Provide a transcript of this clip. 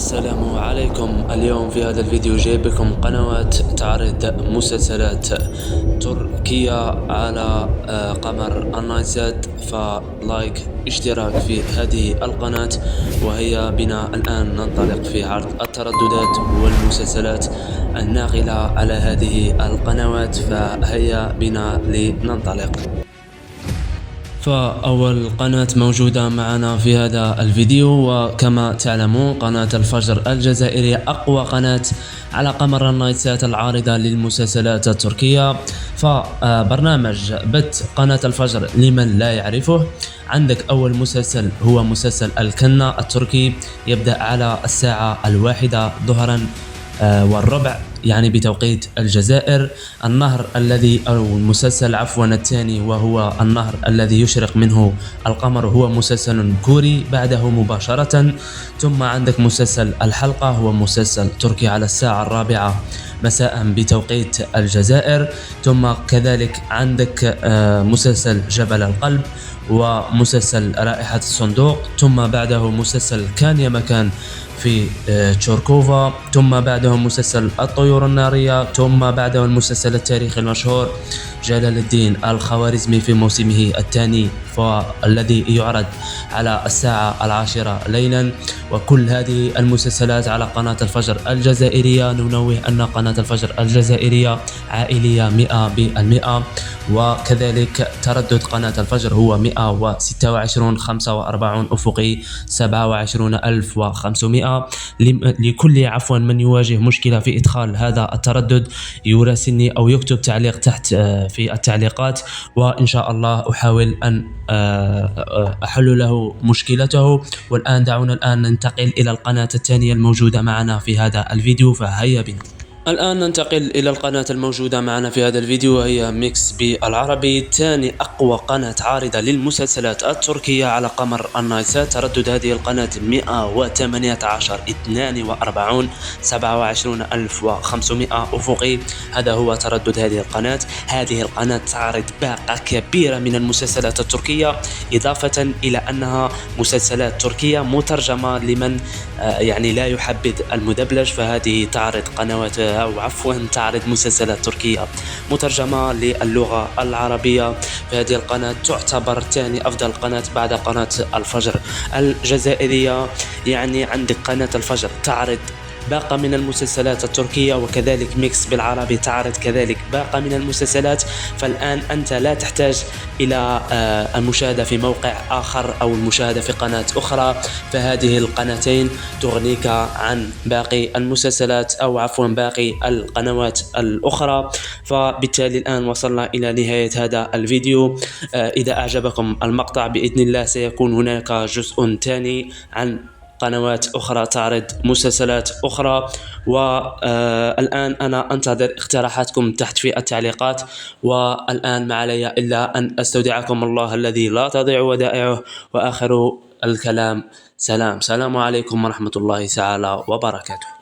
السلام عليكم. اليوم في هذا الفيديو جايب لكم قنوات تعرض مسلسلات تركية على قمر النايل. فلايك اشتراك في هذه القناة، وهيا بنا الآن ننطلق في عرض الترددات والمسلسلات الناقلة على هذه القنوات. فهيا بنا لننطلق. فأول قناة موجودة معنا في هذا الفيديو، وكما تعلمون قناة الفجر الجزائرية أقوى قناة على قمر النايل العارضة للمسلسلات التركية. فبرنامج بث قناة الفجر لمن لا يعرفه، عندك أول مسلسل هو مسلسل الكنة التركي، يبدأ على الساعة 1 ظهرا والربع يعني بتوقيت الجزائر. النهر الذي أو المسلسل الثاني وهو النهر الذي يشرق منه القمر هو مسلسل كوري بعده مباشرة. ثم عندك مسلسل الحلقة، هو مسلسل تركي على الساعة 4 مساء بتوقيت الجزائر. ثم كذلك عندك مسلسل جبل القلب ومسلسل رائحة الصندوق. ثم بعده مسلسل كان يا مكان في تشوركوفا. ثم بعده مسلسل الطيور النارية. ثم بعده المسلسل التاريخي المشهور جلال الدين الخوارزمي في موسمه الثاني، فالذي يعرض على الساعة 10 ليلا. وكل هذه المسلسلات على قناة الفجر الجزائرية. ننوه أن قناة الفجر الجزائرية عائلية 100%، وكذلك تردد قناة الفجر هو 126 45 أفقي 27500. لكل من يواجه مشكلة في إدخال هذا التردد يراسلني أو يكتب تعليق تحت في التعليقات، وإن شاء الله أحاول أن أحل له مشكلته. والآن دعونا الآن ننتقل إلى القناة الثانية الموجودة معنا في هذا الفيديو، فهيا بنا. الآن ننتقل إلى القناة الموجودة معنا في هذا الفيديو، وهي ميكس بالعربي، ثاني أقوى قناة عارضة للمسلسلات التركية على قمر النايل. تردد هذه القناة 118 42 27500 أفقي، هذا هو تردد هذه القناة. هذه القناة تعرض باقة كبيرة من المسلسلات التركية، إضافة إلى أنها مسلسلات تركية مترجمة لمن يعني لا يحبذ المدبلج، فهذه تعرض قنوات أو عفوا تعرض مسلسلات تركية مترجمة للغة العربية. فهذه القناة تعتبر ثاني أفضل قناة بعد قناة الفجر الجزائرية. يعني عندك قناة الفجر تعرض باقة من المسلسلات التركية، وكذلك ميكس بالعربي تعرض كذلك باقة من المسلسلات. فالآن أنت لا تحتاج إلى المشاهدة في موقع آخر أو المشاهدة في قناة أخرى، فهذه القناتين تغنيك عن باقي المسلسلات أو عفوا باقي القنوات الأخرى. فبالتالي الآن وصلنا إلى نهاية هذا الفيديو. إذا أعجبكم المقطع بإذن الله سيكون هناك جزء ثاني عن قنوات أخرى تعرض مسلسلات أخرى. والآن أنا أنتظر اقتراحاتكم تحت في التعليقات. والآن ما علي إلا أن أستودعكم الله الذي لا تضيع ودائعه، وآخر الكلام سلام عليكم ورحمة الله تعالى وبركاته.